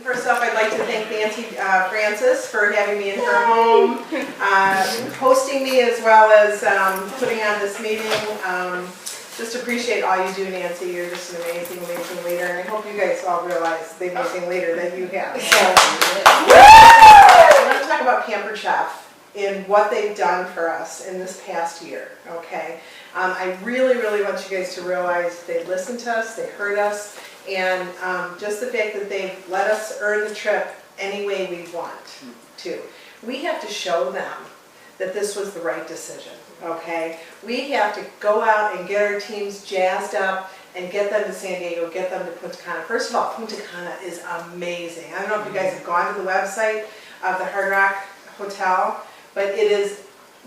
First off, I'd like to thank Nancy Francis for having me in her home, hosting me as well as putting on this meeting. Just appreciate all you do, Nancy. You're just an amazing, amazing leader, and I hope you guys all realize the amazing leader that you have. So, I want to talk about Pampered Chef and what they've done for us in this past year, okay? I really, really want you guys to realize they listened to us, they heard us, and just the fact that they've let us earn the trip any way we want to. We have to show them that this was the right decision, okay? We have to go out and get our teams jazzed up and get them to San Diego, get them to Punta Cana. First of all, Punta Cana is amazing. I don't know if you guys have gone to the website of the Hard Rock Hotel, but it is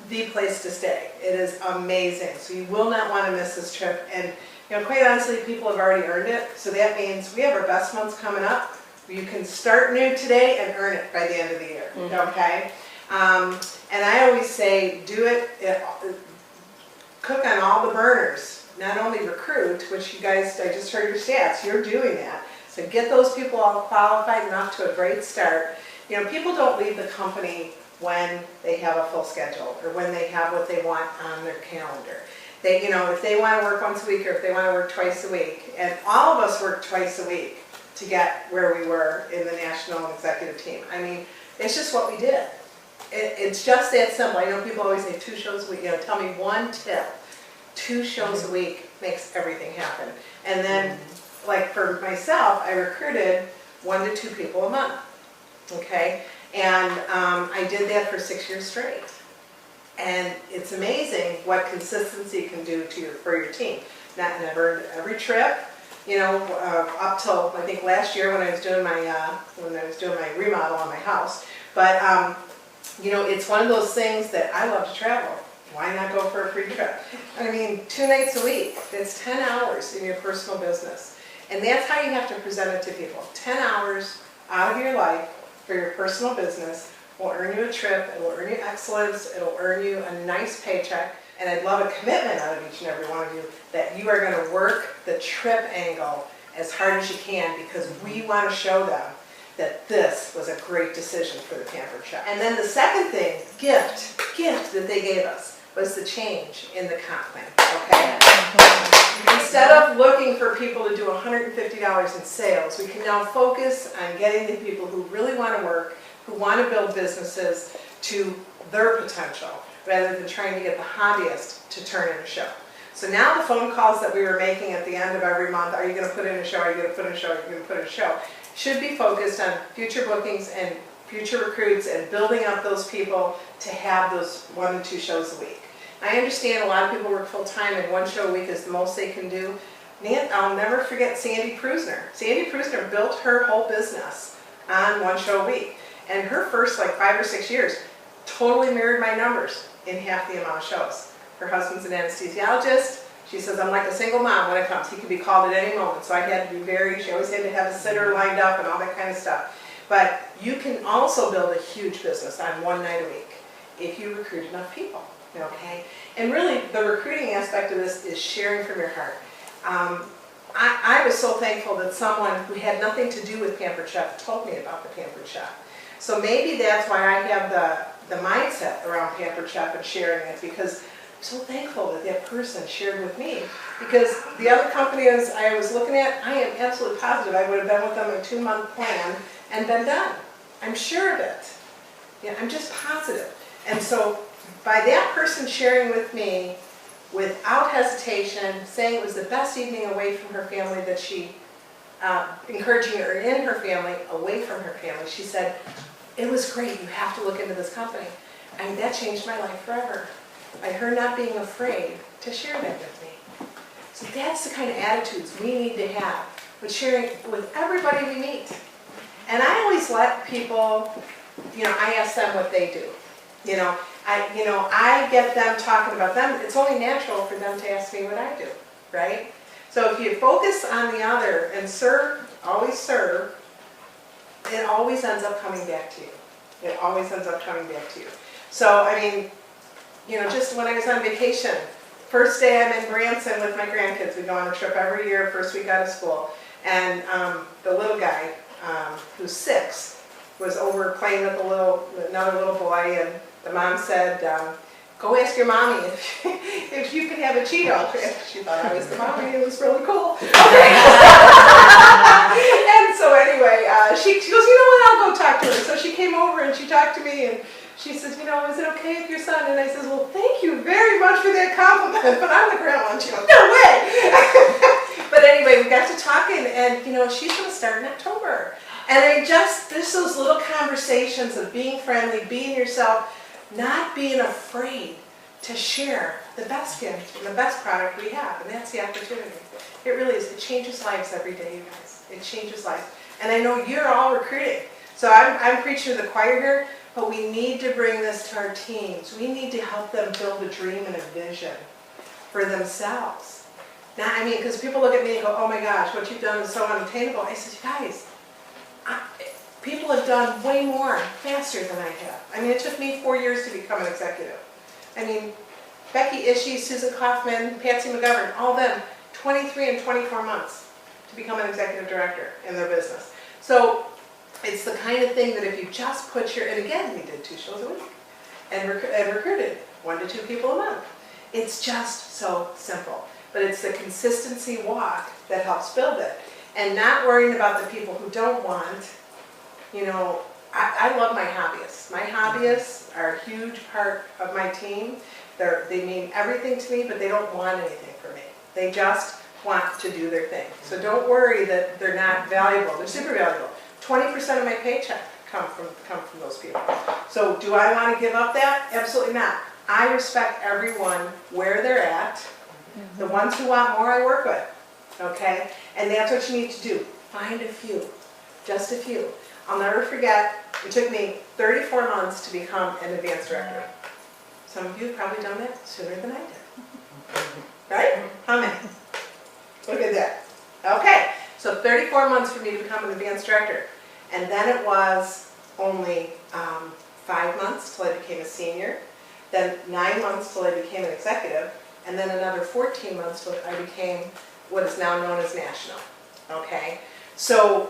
the place to stay. It is amazing. So you will not want to miss this trip. And you know, quite honestly, people have already earned it. So that means we have our best months coming up. You can start new today and earn it by the end of the year, okay? And I always say, do it, cook on all the burners. Not only recruit, which you guys, I just heard your stats, you're doing that. So get those people all qualified and off to a great start. You know, people don't leave the company when they have a full schedule or when they have what they want on their calendar. They, you know, if they want to work once a week or if they want to work twice a week, and all of us work twice a week to get where we were in the national executive team. I mean, it's just what we did. It's just that simple. I know people always say 2 shows a week. You know, tell me one tip. 2 shows a week makes everything happen. And then, like for myself, I recruited 1 to 2 people a month. Okay, and I did that for 6 years straight. And it's amazing what consistency can do to for your team. Not never every trip. You know, up till I think last year when I was doing my remodel on my house. But you know, it's one of those things that I love to travel. Why not go for a free trip? I mean, 2 nights a week. That's 10 hours in your personal business, and that's how you have to present it to people. 10 hours out of your life for your personal business will earn you a trip. It will earn you excellence. It will earn you a nice paycheck. And I'd love a commitment out of each and every one of you that you are going to work the trip angle as hard as you can, because we want to show them that this was a great decision for the Pampered Chef. And then the second thing, gift that they gave us was the change in the comp plan, okay? Instead of looking for people to do $150 in sales, we can now focus on getting the people who really want to work, who want to build businesses to their potential, rather than trying to get the hobbyist to turn in a show. So now the phone calls that we were making at the end of every month, are you going to put in a show, are you going to put in a show, are you going to put in a show, should be focused on future bookings and future recruits and building up those people to have those 1 to 2 shows a week. I understand a lot of people work full-time and 1 show a week is the most they can do. I'll never forget Sandy Prusner. Sandy Prusner built her whole business on 1 show a week. And her first like 5 or 6 years totally mirrored my numbers in half the amount of shows. Her husband's an anesthesiologist. She says, I'm like a single mom when it comes. He can be called at any moment. So I had to be she always had to have a sitter lined up and all that kind of stuff. But you can also build a huge business on 1 night a week if you recruit enough people, okay? And really, the recruiting aspect of this is sharing from your heart. I was so thankful that someone who had nothing to do with Pampered Chef told me about the Pampered Chef. So maybe that's why I have the mindset around Pampered Chef and sharing it, because I'm so thankful that that person shared with me, because the other companies I was looking at, I am absolutely positive I would have been with them a 2-month plan and been done. I'm sure of it. Yeah, I'm just positive. And so by that person sharing with me without hesitation, saying it was the best evening away from her family that she, encouraging her in her family, away from her family, she said, it was great, you have to look into this company. And that changed my life forever. By her not being afraid to share that with me. So that's the kind of attitudes we need to have with sharing with everybody we meet. And I always let people, you know, I ask them what they do. You know, I get them talking about them. It's only natural for them to ask me what I do, right? So if you focus on the other and serve, it always ends up coming back to you. It always ends up coming back to you. So, I mean, you know, just when I was on vacation, first day I'm in Branson with my grandkids. We go on a trip every year, first week out of school. And the little guy, who's 6, was over playing with another little boy, and the mom said, go ask your mommy if you could have a Cheeto. She thought I was the mommy. It was really cool. Okay. And so anyway, she goes, you know what, I'll go talk to her. So she came over and she talked to me, and she says, you know, is it okay if your son? And I says, well, thank you very much for that compliment, but I'm the grandma. And she goes, no way. But anyway, we got to talking, and you know, she's going to start in October. And just those little conversations of being friendly, being yourself, not being afraid to share the best gift and the best product we have, and that's the opportunity. It really is. It changes lives every day, you guys. It changes lives. And I know you're all recruiting. So I'm preaching to the choir here, but we need to bring this to our teams. We need to help them build a dream and a vision for themselves. Now, I mean, because people look at me and go, oh my gosh, what you've done is so unattainable. I said, you guys, people have done way more faster than I have. I mean, it took me 4 years to become an executive. I mean, Becky Ishii, Susan Kaufman, Patsy McGovern, all them, 23 and 24 months to become an executive director in their business. So it's the kind of thing that if you just put and again, we did 2 shows a week and recruited 1 to 2 people a month. It's just so simple. But it's the consistency walk that helps build it. And not worrying about the people who don't want. You know, I love my hobbyists. My hobbyists are a huge part of my team. They mean everything to me, but they don't want anything from me. They just want to do their thing. So don't worry that they're not valuable. They're super valuable. 20% of my paycheck come from those people. So do I want to give up that? Absolutely not. I respect everyone where they're at. The ones who want more, I work with. Okay? And that's what you need to do. Find a few. Just a few. I'll never forget, it took me 34 months to become an advanced director. Some of you have probably done that sooner than I did. Right? How many? Look at that. Okay, so 34 months for me to become an advanced director. And then it was only 5 months till I became a senior, then 9 months till I became an executive, and then another 14 months till I became what is now known as national. Okay? So,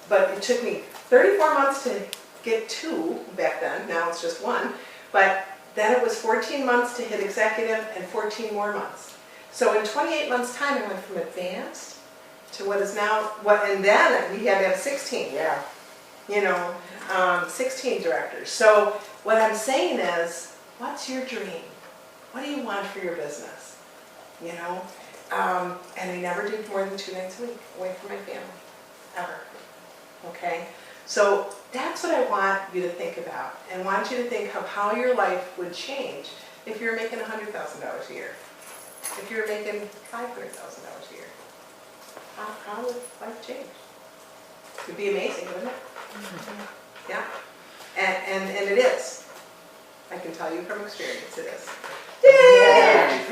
but it took me 34 months to get 2 back then, now it's just 1, but then it was 14 months to hit executive and 14 more months. So in 28 months time I went from advanced to what is now, and then we had to have 16, Yeah. you know, 16 directors. So what I'm saying is, what's your dream? What do you want for your business? You know, and I never did more than 2 nights a week away from my family, ever. Okay, so that's what I want you to think about, and want you to think of how your life would change if you're making $100,000 a year, if you're making $500,000 a year. How would life change? It would be amazing, wouldn't it? Mm-hmm. Yeah, and it is. I can tell you from experience, it is. Yay!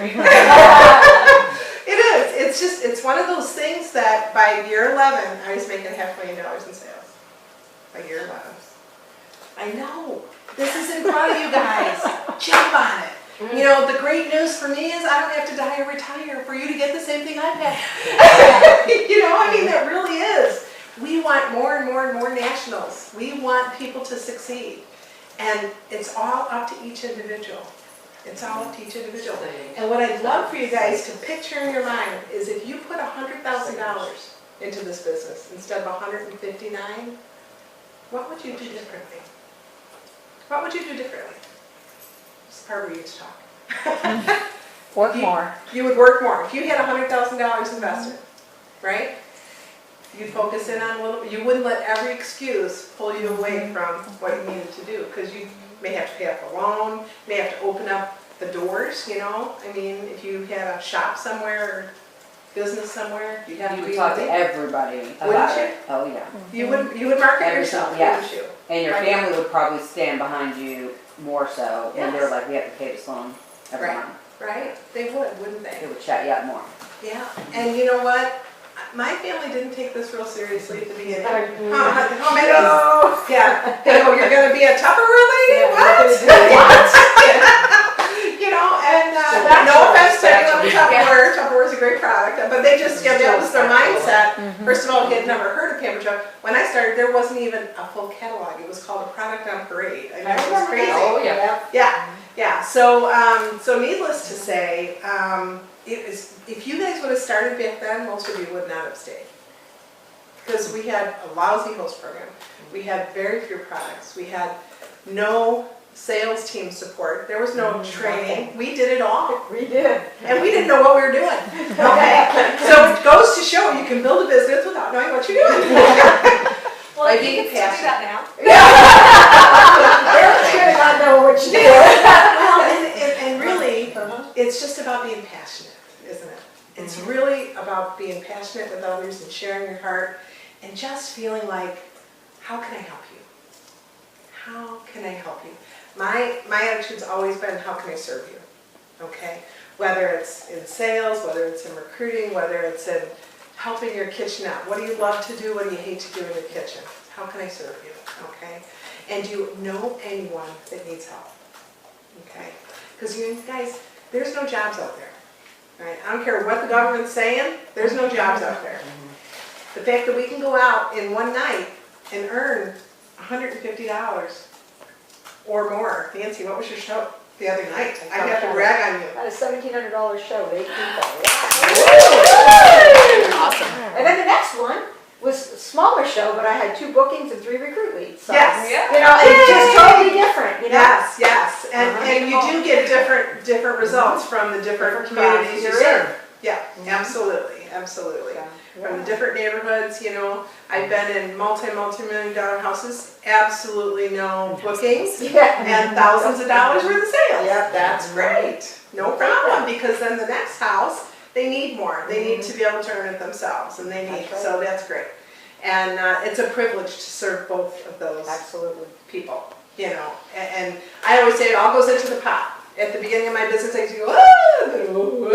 It is. It's one of those things that by year 11, I was making $500,000 in sales. By year 11. I know. This is in front of you guys. Jump on it. You know, the great news for me is I don't have to die or retire for you to get the same thing I've had. You know, I mean, that really is. We want more and more and more nationals. We want people to succeed. And it's all up to each individual. It's all up to each individual. And what I'd love for you guys to picture in your mind is if you put $100,000 into this business instead of $159,000, what would you do differently? What would you do differently? This is the part where you get to talk. Work more. You would work more. If you had $100,000 invested, right? You'd focus in on a little bit. You wouldn't let every excuse pull you away from what you needed to do, because you may have to pay off a loan, may have to open up the doors, you know? I mean, if you had a shop somewhere or business somewhere, you'd have You to would be talk to everybody Wouldn't about you? it. Oh, yeah. You would market Every yourself, single- yeah. wouldn't you? And your Right. family would probably stand behind you more so when they're Yes. like, we have to pay this loan every Right. month. Right? They would, wouldn't they? They would chat you up more. Yeah. And you know what? My family didn't take this real seriously at the beginning. Mhm. How many? Yeah. They go, you're going to be a Tupperware lady? Yeah, What? what? You know, and No offense to anyone with Tupperware, Tupperware's a great product, but they just, that was their mindset. First of all, he had never heard of Pampered Chef. When I started, there wasn't even a full catalog. It was called a product on parade. I mean, it was crazy. Oh, yeah. Yeah. So needless to say, if you guys would have started back then, most of you would not have stayed. Because we had a lousy host program. We had very few products. We had no sales team support. There was no training. We did it all. We did. And we didn't know what we were doing. Okay? So it goes to show you can build a business without knowing what you're doing. Well, By you being can still do passionate. that now. They're sure not know what you do. Well, and really, it's just about being passionate, isn't it? It's really about being passionate with others and sharing your heart and just feeling like, how can I help you? How can I help you? My attitude's always been, how can I serve you? Okay? Whether it's in sales, whether it's in recruiting, whether it's in helping your kitchen out. What do you love to do? What do you hate to do in your kitchen? How can I serve you? Okay? And do you know anyone that needs help? Okay? Because you guys, there's no jobs out there. Right? I don't care what the government's saying, there's no jobs out there. The fact that we can go out in one night and earn $150 or more. Nancy, what was your show the other night? I have to brag on you. Had a $1,700 show, 8 people. Awesome. And then the next one was a smaller show, but I had 2 bookings and 3 recruit leads. So, Yes. you know, it's just totally different, you know? Yes. And you do get different results from the different communities you serve. Yeah, absolutely. From the different neighborhoods, you know, I've been in multi-million dollar houses, absolutely no bookings, and thousands of dollars worth of sales. Yep. That's great. No problem, because then the next house, they need more. They need to be able to earn it themselves, and they need, That's right. so that's great. And it's a privilege to serve both of those Absolutely. people, you know, and I always say it all goes into the pot. At the beginning of my business, I used to go, you know,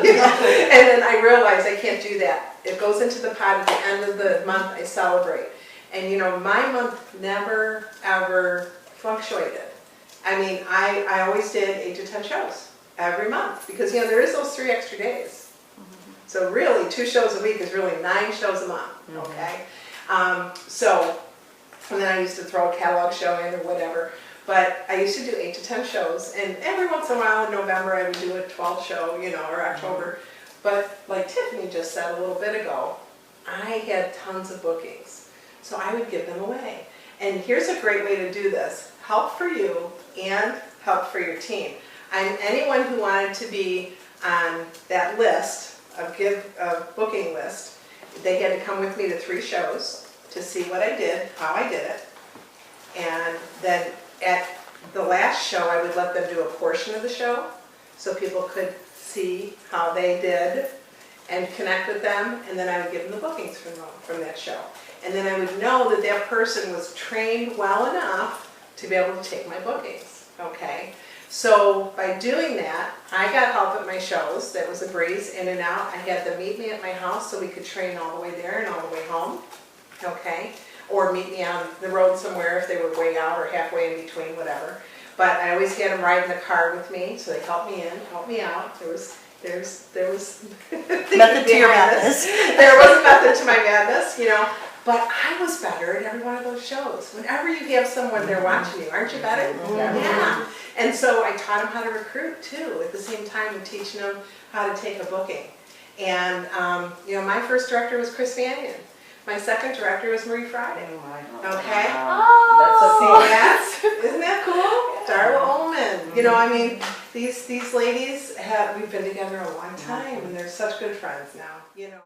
and then I realized I can't do that. It goes into the pot at the end of the month, I celebrate. And you know, my month never, ever fluctuated. I mean, I always did 8 to 10 shows every month because, you know, there is those 3 extra days. So really, 2 shows a week is really 9 shows a month, okay? So, and then I used to throw a catalog show in or whatever. But I used to do 8 to 10 shows, and every once in a while in November I would do a 12 show, you know, or October. But like Tiffany just said a little bit ago, I had tons of bookings, so I would give them away. And here's a great way to do this: help for you and help for your team. Anyone who wanted to be on that list, of booking list, they had to come with me to 3 shows to see what I did, how I did it, and then at the last show, I would let them do a portion of the show so people could see how they did and connect with them, and then I would give them the bookings from that show. And then I would know that that person was trained well enough to be able to take my bookings, okay? So by doing that, I got help at my shows. That was a breeze, in and out. I had them meet me at my house so we could train all the way there and all the way home, okay? Or meet me on the road somewhere if they were way out or halfway in between, whatever. But I always had them ride in the car with me, so they helped me in, helped me out. There was Method to your madness. There was a method to my madness, you know. But I was better at every one of those shows. Whenever you have someone there watching you, aren't you better? Yeah. And so I taught them how to recruit too, at the same time of teaching them how to take a booking. And you know, my first director was Chris Vanian. My second director was Marie Friday. Okay? That's so See cool. that? Isn't that cool? Darla Ullman. You know, I mean, these ladies we've been together a long time, and they're such good friends now. You know.